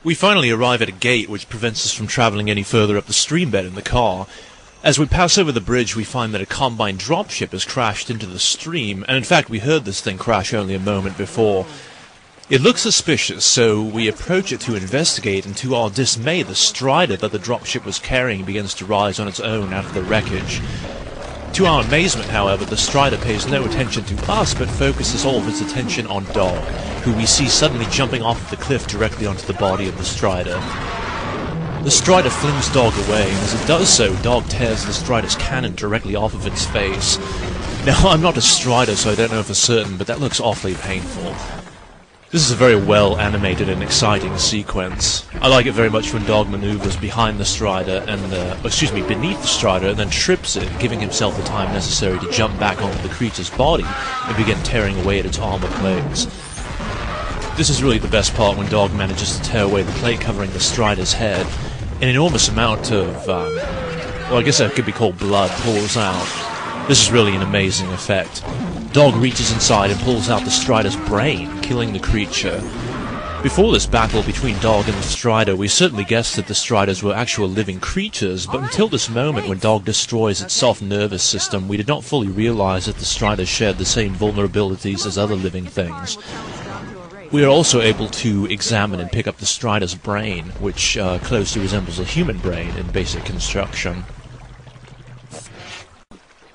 We finally arrive at a gate which prevents us from travelling any further up the stream bed in the car. As we pass over the bridge, we find that a Combine dropship has crashed into the stream, and in fact we heard this thing crash only a moment before. It looks suspicious, so we approach it to investigate, and to our dismay, the Strider that the dropship was carrying begins to rise on its own out of the wreckage. To our amazement, however, the Strider pays no attention to us, but focuses all of its attention on Dog, who we see suddenly jumping off of the cliff directly onto the body of the Strider. The Strider flings Dog away, and as it does so, Dog tears the Strider's cannon directly off of its face. Now, I'm not a Strider, so I don't know for certain, but that looks awfully painful. This is a very well animated and exciting sequence. I like it very much when Dog maneuvers behind the Strider and, beneath the Strider and then trips it, giving himself the time necessary to jump back onto the creature's body and begin tearing away at its armor plates. This is really the best part when Dog manages to tear away the plate covering the Strider's head. An enormous amount of, I guess that could be called blood, pours out. This is really an amazing effect. Dog reaches inside and pulls out the Strider's brain, killing the creature. Before this battle between Dog and the Strider, we certainly guessed that the Striders were actual living creatures, but until this moment when Dog destroys its soft nervous system, we did not fully realize that the Striders shared the same vulnerabilities as other living things. We are also able to examine and pick up the Strider's brain, which closely resembles a human brain in basic construction.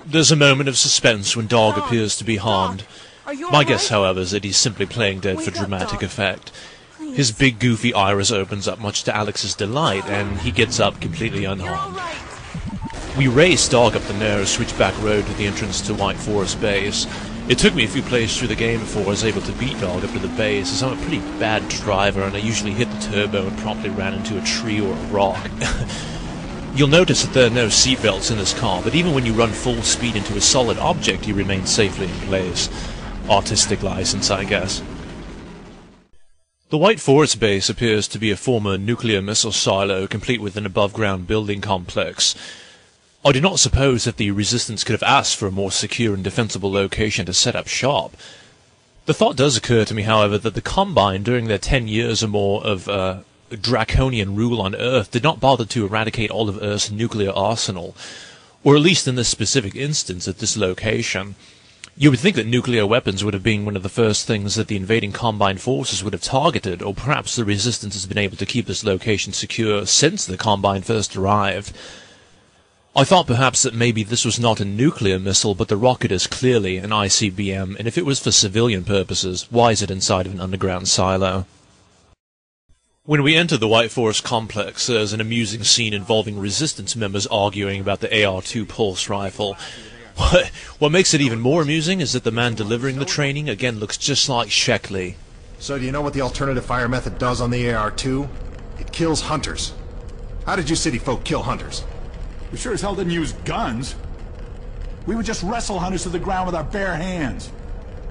There's a moment of suspense when Dog appears to be harmed. My guess, however, is that he's simply playing dead for dramatic effect. His big goofy iris opens up much to Alex's delight, and he gets up completely unharmed. We race Dog up the narrow switchback road to the entrance to White Forest Base. It took me a few plays through the game before I was able to beat Dog up to the base, as I'm a pretty bad driver and I usually hit the turbo and promptly ran into a tree or a rock. You'll notice that there are no seatbelts in this car, but even when you run full speed into a solid object, you remain safely in place. Artistic license, I guess. The White Forest Base appears to be a former nuclear missile silo, complete with an above-ground building complex. I do not suppose that the Resistance could have asked for a more secure and defensible location to set up shop. The thought does occur to me, however, that the Combine, during their 10 years or more of draconian rule on Earth, did not bother to eradicate all of Earth's nuclear arsenal, or at least in this specific instance at this location. You would think that nuclear weapons would have been one of the first things that the invading Combine forces would have targeted, or perhaps the Resistance has been able to keep this location secure since the Combine first arrived. I thought perhaps that maybe this was not a nuclear missile, but the rocket is clearly an ICBM, and if it was for civilian purposes, why is it inside of an underground silo? When we enter the White Forest complex, there's an amusing scene involving Resistance members arguing about the AR-2 pulse rifle. What makes it even more amusing is that the man delivering the training again looks just like Sheckley. So do you know what the alternative fire method does on the AR-2? It kills hunters. How did you city folk kill hunters? We sure as hell didn't use guns. We would just wrestle hunters to the ground with our bare hands.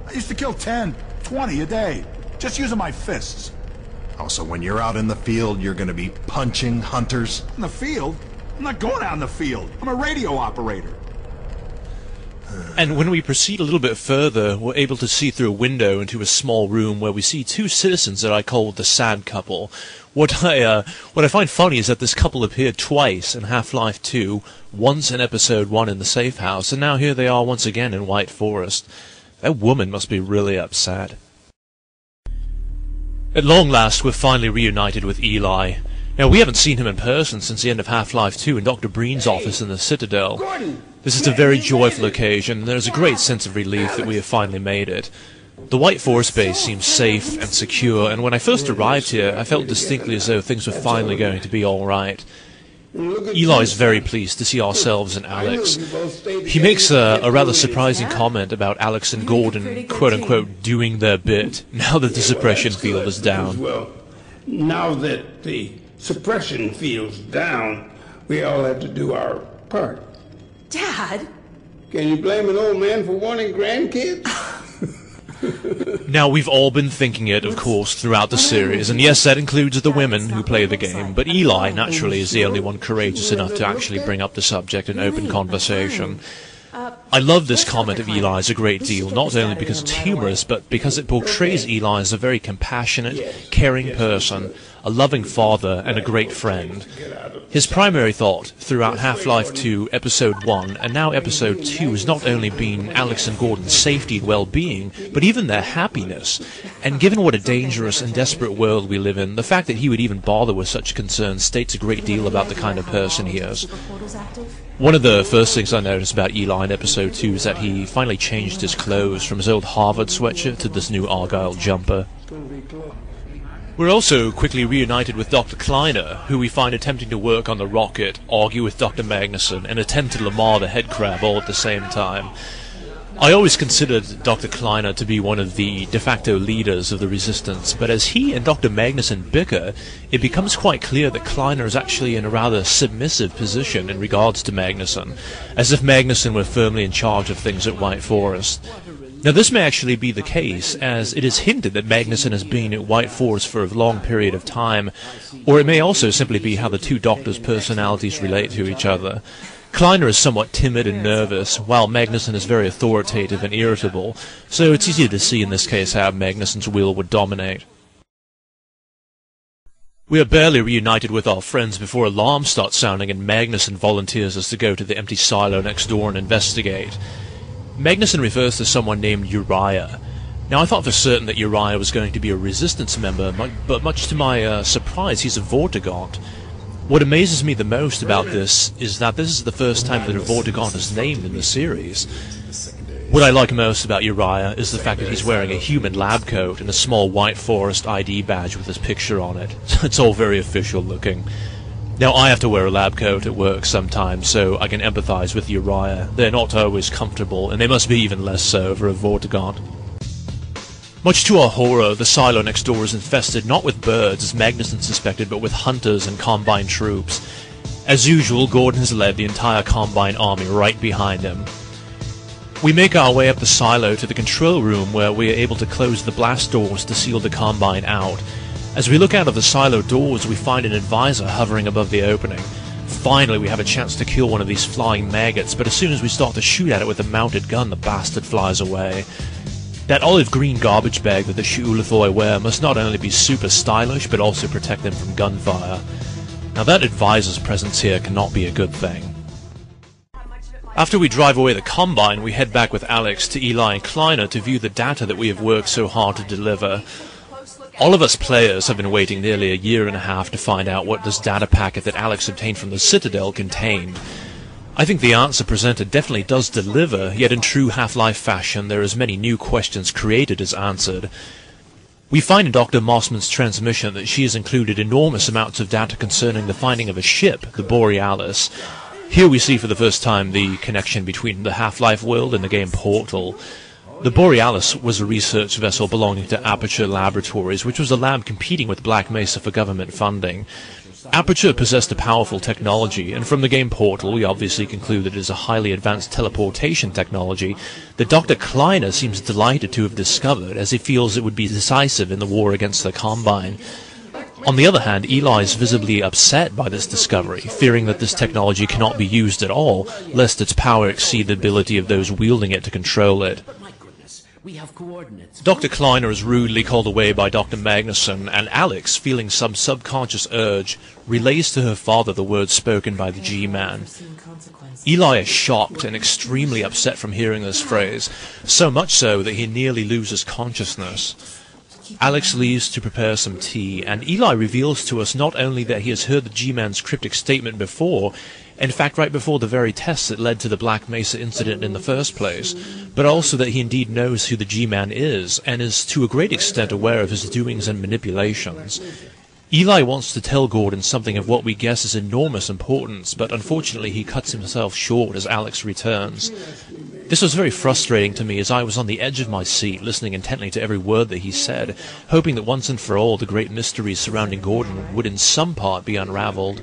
I used to kill 10, 20 a day, just using my fists. Oh, so when you're out in the field, you're gonna be punching hunters? In the field? I'm not going out in the field. I'm a radio operator. And when we proceed a little bit further, we're able to see through a window into a small room where we see two citizens that I call the sad couple. What I find funny is that this couple appeared twice in Half-Life 2, once in Episode 1 in the safe house, and now here they are once again in White Forest. That woman must be really upset. At long last, we're finally reunited with Eli. Now, we haven't seen him in person since the end of Half-Life 2 in Dr. Breen's office in the Citadel. This is a very joyful occasion, and there's a great sense of relief that we have finally made it. The White Forest Base seems safe and secure, and when I first arrived here, I felt distinctly as though things were finally going to be alright. Eli is very pleased to see ourselves and Alex. He makes a rather surprising comment about Alex and Gordon, quote-unquote, doing their bit, now that the suppression field is down. Well, now that the suppression field's down, we all have to do our part. Dad? Can you blame an old man for wanting grandkids? Now, we've all been thinking it, of course, throughout the series, and yes, that includes the women who play the game, but Eli, naturally, is the only one courageous enough to actually bring up the subject in open conversation. I love this comment of Eli's a great deal, not only because it's humorous, but because it portrays Eli as a very compassionate, caring person, a loving father, and a great friend. His primary thought throughout Half-Life 2, Episode 1, and now Episode 2 has not only been Alex and Gordon's safety and well-being, but even their happiness. And given what a dangerous and desperate world we live in, the fact that he would even bother with such concerns states a great deal about the kind of person he is. One of the first things I noticed about Eli in Episode 2 is that he finally changed his clothes from his old Harvard sweatshirt to this new Argyle jumper. We're also quickly reunited with Dr. Kleiner, who we find attempting to work on the rocket, argue with Dr. Magnuson, and attend to Lamar the headcrab all at the same time. I always considered Dr. Kleiner to be one of the de facto leaders of the Resistance, but as he and Dr. Magnuson bicker, it becomes quite clear that Kleiner is actually in a rather submissive position in regards to Magnuson, as if Magnuson were firmly in charge of things at White Forest. Now this may actually be the case, as it is hinted that Magnuson has been at White Forest for a long period of time, or it may also simply be how the two doctors' personalities relate to each other. Kleiner is somewhat timid and nervous, while Magnuson is very authoritative and irritable, so it's easy to see in this case how Magnuson's will would dominate. We are barely reunited with our friends before alarms start sounding and Magnuson volunteers us to go to the empty silo next door and investigate. Magnuson refers to someone named Uriah. Now I thought for certain that Uriah was going to be a Resistance member, but much to my surprise he's a Vortigaunt. What amazes me the most about this is that this is the first time that a Vortigaunt is named in the series. What I like most about Uriah is the fact that he's wearing a human lab coat and a small White Forest ID badge with his picture on it. It's all very official looking. Now I have to wear a lab coat at work sometimes, so I can empathize with Uriah. They're not always comfortable, and they must be even less so for a Vortigaunt. Much to our horror, the silo next door is infested not with birds, as Magnuson suspected, but with hunters and Combine troops. As usual, Gordon has led the entire Combine army right behind him. We make our way up the silo to the control room, where we are able to close the blast doors to seal the Combine out. As we look out of the silo doors, we find an advisor hovering above the opening. Finally, we have a chance to kill one of these flying maggots, but as soon as we start to shoot at it with a mounted gun, the bastard flies away. That olive-green garbage bag that the Sh'Ulathoi wear must not only be super stylish, but also protect them from gunfire. Now that advisor's presence here cannot be a good thing. After we drive away the Combine, we head back with Alex to Eli and Kleiner to view the data that we have worked so hard to deliver. All of us players have been waiting nearly a year and a half to find out what this data packet that Alex obtained from the Citadel contained. I think the answer presented definitely does deliver, yet in true Half-Life fashion there are as many new questions created as answered. We find in Dr. Mossman's transmission that she has included enormous amounts of data concerning the finding of a ship, the Borealis. Here we see for the first time the connection between the Half-Life world and the game Portal. The Borealis was a research vessel belonging to Aperture Laboratories, which was a lab competing with Black Mesa for government funding. Aperture possessed a powerful technology, and from the game Portal we obviously conclude that it is a highly advanced teleportation technology that Dr. Kleiner seems delighted to have discovered, as he feels it would be decisive in the war against the Combine. On the other hand, Eli is visibly upset by this discovery, fearing that this technology cannot be used at all, lest its power exceed the ability of those wielding it to control it. We have coordinates. Dr. Kleiner is rudely called away by Dr. Magnuson, and Alex, feeling some subconscious urge, relays to her father the words spoken by the G-Man. Eli is shocked and extremely upset from hearing this phrase, so much so that he nearly loses consciousness. Alex leaves to prepare some tea, and Eli reveals to us not only that he has heard the G-Man's cryptic statement before, in fact right before the very tests that led to the Black Mesa incident in the first place, but also that he indeed knows who the G-Man is, and is to a great extent aware of his doings and manipulations. Eli wants to tell Gordon something of what we guess is enormous importance, but unfortunately he cuts himself short as Alex returns. This was very frustrating to me, as I was on the edge of my seat, listening intently to every word that he said, hoping that once and for all the great mysteries surrounding Gordon would in some part be unraveled.